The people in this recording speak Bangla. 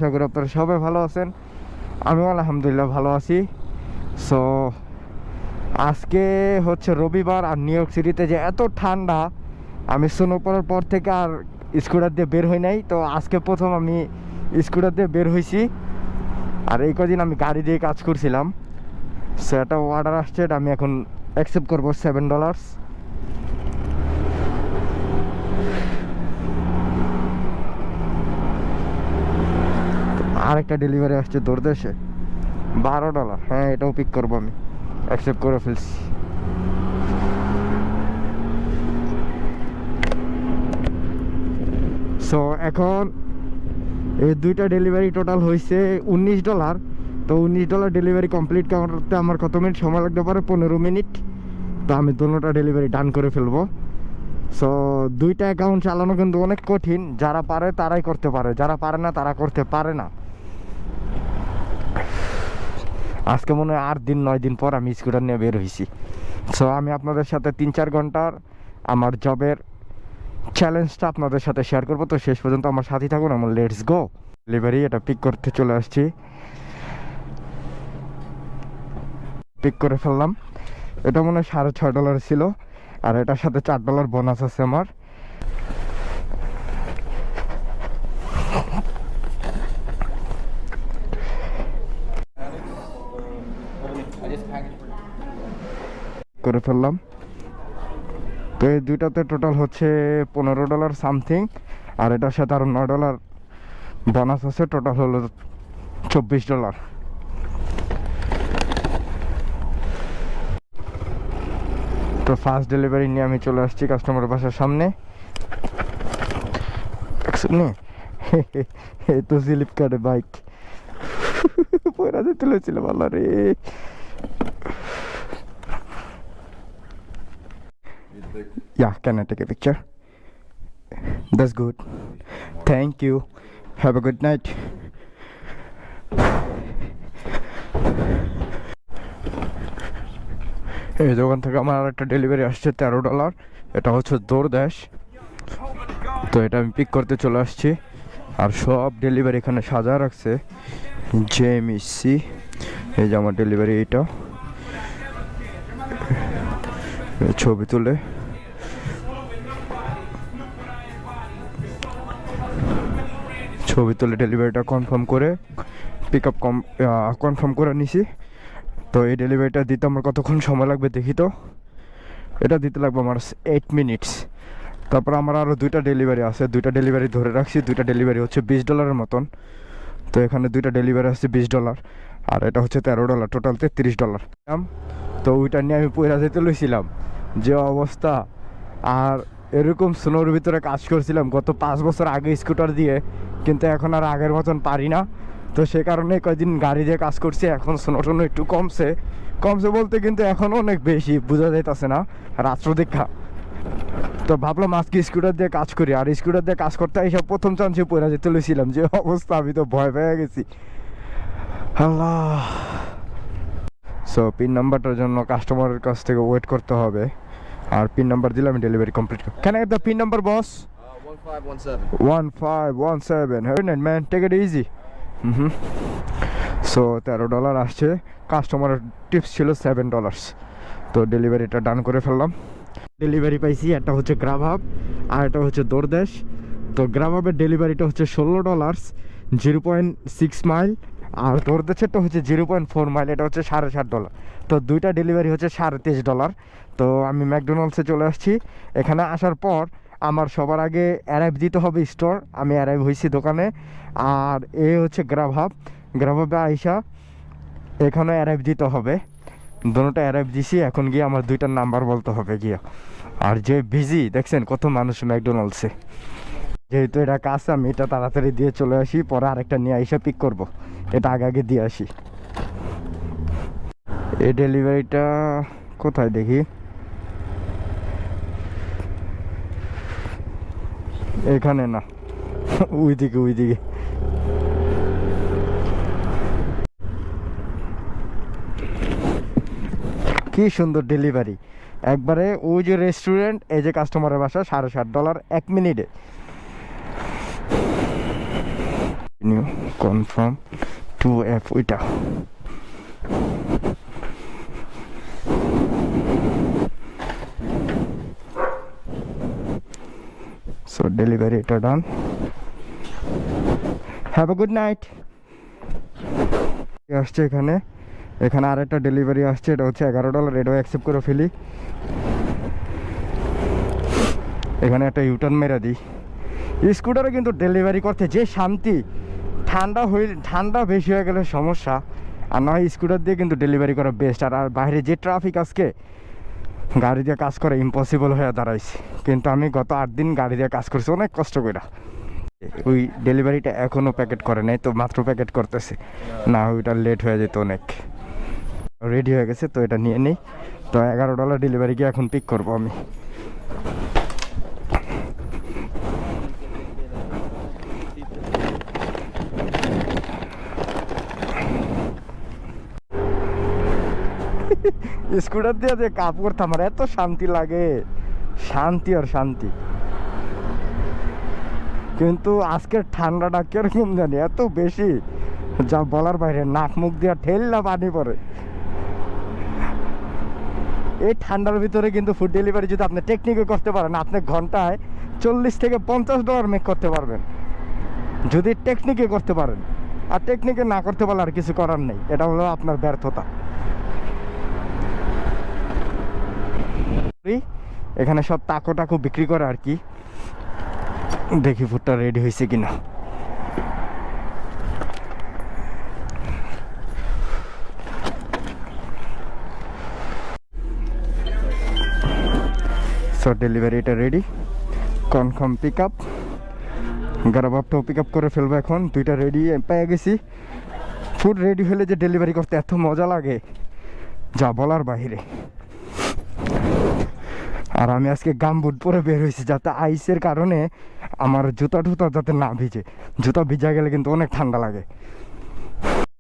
আশা করি আপনারা সবাই ভালো আছেন, আমিও আলহামদুলিল্লাহ ভালো আছি। সো আজকে হচ্ছে রবিবার, আর নিউ ইয়র্ক সিটিতে যে এত ঠান্ডা, আমি স্নো পড়ার পর থেকে আর স্কুটার দিয়ে বের হই নাই। তো আজকে প্রথম আমি স্কুটার দিয়ে বের হয়েছি, আর এই কদিন আমি গাড়ি দিয়ে কাজ করছিলাম। সো একটা অর্ডার আসছে, আমি এখন অ্যাকসেপ্ট করবো $7। আরেকটা ডেলিভারি আসছে দূরদেশে, $12। হ্যাঁ, এটাও পিক করবো, আমি অ্যাকসেপ্ট করে ফেলছি। সো এখন এই দুইটা ডেলিভারি টোটাল হয়েছে $19। তো $19 ডেলিভারি কমপ্লিট করতে আমার কত মিনিট সময় লাগতে পারে? 15 মিনিট। তো আমি দুটোটা ডেলিভারি ডান করে ফেলবো। সো দুইটা অ্যাকাউন্ট চালানো কিন্তু অনেক কঠিন। যারা পারে তারাই করতে পারে, যারা পারে না তারা করতে পারে না। আজকে মনে হয় 8 দিন 9 দিন পর আমি স্কুটার নিয়ে বের হয়েছি। সো আমি আপনাদের সাথে 3-4 ঘন্টার আমার জবের চ্যালেঞ্জটা আপনাদের সাথে শেয়ার করবো। তো শেষ পর্যন্ত আমার সাথেই থাকুন। আমার লেটস গো। ডেলিভারি এটা পিক করতে চলে আসছি, পিক করে ফেললাম। এটা মনে হয় $6.5 ছিল, আর এটার সাথে $4 বোনাস আছে আমার। করে ফেললাম। তো এই দুইটাতে টোটাল হচ্ছে $15 সামথিং, আর এটার সাথে আরো $9 বোনাস আছে। টোটাল হলো $24। তো ফার্স্ট ডেলিভারি নিয়ে আমি চলে আসছি কাস্টমারের বাসার সামনে। এই তো স্লিপ কাটে বাইক পয়রাতে তুলেছিল, ভালো রে। Yeah, can I take a picture? That's good. Thank you. Have a good night. এই দোকান থেকে আমার একটা ডেলিভারি আসছে $13। এটা হচ্ছে দৌড়দাস। তো এটা আমি পিক করতে চলে আসছি, আর সব ডেলিভারি এখানে সাজা রাখছে। জেএমসি, এই যে আমার ডেলিভারি। এইটা ছবি তুলে ডেলিভারিটা কনফার্ম করে পিক আপ কনফার্ম করে নিছি। তো এই ডেলিভারিটা দিতে আমার কতক্ষণ সময় লাগবে দেখি। তো এটা দিতে লাগবে আমার 8 মিনিটস। তারপর আমার আরও দুইটা ডেলিভারি আছে, দুইটা ডেলিভারি ধরে রাখছি। দুইটা ডেলিভারি হচ্ছে $20 মতন। তো এখানে দুইটা ডেলিভারি আসছে $20, আর এটা হচ্ছে $13, টোটাল $33। তো ওইটা নিয়ে আমি পয়রা যেতে লইছিলাম, যে অবস্থা। আর এরকম স্নোর ভিতরে কাজ করছিলাম গত 5 বছর আগে স্কুটার দিয়ে, কিন্তু এখন আর আগের মতন পারি না। তো সে কারণে কয়েকদিন গাড়ি দিয়ে কাজ করছি। এখন স্নো টোনো একটু কমছে বলতে কিন্তু এখন অনেক বেশি বোঝা যাইতেছে না রাত্র দেখা। তো ভাবলাম আজকে স্কুটার দিয়ে কাজ করি, আর স্কুটার দিয়ে কাজ করতে এইসব প্রথম চান্সে পয়রা যেতে লইছিলাম, যে অবস্থা। আমি তো ভয় পেয়ে গেছি, আল্লাহ। সো পিন নাম্বারটার জন্য কাস্টমারের কাছ থেকে ওয়েট করতে হবে, আর পিন নাম্বার দিলে আমি ডেলিভারি কমপ্লিট করি। Can I get the pin number, boss? 1517 1517 man, take it easy. So $13 আসছে। কাস্টমারের টিপস ছিল $7। তো ডেলিভারিটা ডান করে ফেললাম। ডেলিভারি পাইছি, একটা হচ্ছে গ্রাভাব আর একটা হচ্ছে দৌড়দেশ। তো গ্রাভাবের ডেলিভারিটা হচ্ছে $16, 0.6 মাইল, আর দৌড়দেশেরটা হচ্ছে 0.4 মাইল, এটা হচ্ছে $7.5। তো দুইটা ডেলিভারি হচ্ছে $23.5। তো আমি ম্যাকডোনাল্ডসে চলে আসছি। এখানে আসার পর আমার সবার আগে অ্যারাইভ দিতে হবে স্টোর। আমি অ্যারাইভ হয়েছি দোকানে, আর এ হচ্ছে গ্রাভাবে আইসা এখানে অ্যারাইভ দিতে হবে। দুটোটা অ্যারাইভ দিছি, এখন গিয়ে আমার দুইটার নাম্বার বলতে হবে গিয়া। আর যে বিজি দেখছেন কত মানুষ ম্যাকডোনাল্ডসে। যেহেতু এটা কাজ, আমি এটা তাড়াতাড়ি দিয়ে চলে আসি, পরে আরেকটা নিয়ে আইসা পিক করব। এটা আগে দিয়ে আসি। এই ডেলিভারিটা কোথায় দেখি? এখানে না, ওইদিকে। কি সুন্দর ডেলিভারি একবারে। ওই যে রেস্টুরেন্ট, এই যে কাস্টমারের বাসা, $7.5 1 মিনিটে। নিউ কনফার্ম 2F ওইটা। সো ডেলিভারি এটা done. Have a good night. আসছে এখানে আরেকটা ডেলিভারি আসছে, এটা হচ্ছে $11, এটাও অ্যাকসেপ্ট করে ফেলি। এখানে একটা ইউটার্ন মেরে দিই। স্কুটারে কিন্তু ডেলিভারি করতে যে শান্তি, ঠান্ডা বেশি হয়ে গেলে সমস্যা, আর নয় স্কুটার দিয়ে কিন্তু ডেলিভারি করা বেস্ট। আর বাইরে যে ট্রাফিক আজকে, গাড়ি দিয়ে কাজ করা ইম্পসিবল হয়ে দাঁড়াইছে। কিন্তু আমি গত 8 দিন গাড়ি দিয়ে কাজ করছি অনেক কষ্ট করে। ওই ডেলিভারিটা এখনও প্যাকেট করে নাই, তো মাত্র প্যাকেট করতেছে, না ওইটা লেট হয়ে যেত অনেক। রেডি হয়ে গেছে, তো এটা নিয়ে নেই। তো $11 ডেলিভারি গিয়ে এখন পিক করবো আমি। স্কুটার দিয়ে যে কাপ করতাম, আমার এত শান্তি লাগে, শান্তি আর শান্তি। কিন্তু আজকের ঠান্ডাটা কিরকম জানি, এত বেশি যা বলার বাইরে, নাক মুখ দিয়ে ঠেললা পানি পড়ে। এই ঠান্ডার ভিতরে কিন্তু ফুড ডেলিভারি যদি আপনি টেকনিকে করতে পারেন, আপনি ঘন্টায় $40 থেকে $50 মেক করতে পারবেন, যদি টেকনিকে করতে পারেন। আর টেকনিকে না করতে পারলে আর কিছু করার নেই, এটা হলো আপনার ব্যর্থতা। এখানে সব টাকো বিক্রি করে আর কি। দেখি ফুডটা রেডি হয়েছে কিনা। সো ডেলিভারিটা রেডি, কনফার্ম পিক আপ। গারাবাবটাও পিক আপ করে ফেলবো এখন। দুইটা রেডি পেয়ে গেছি। ফুড রেডি হলে যে ডেলিভারি করতে এত মজা লাগে, যা বলার বাইরে। আর আমি আজকে গামবুট পরে বের হয়েছি, যাতে আইসের কারণে আমার জুতা যাতে না ভিজে। জুতা ভিজা গেলে কিন্তু অনেক ঠান্ডা লাগে।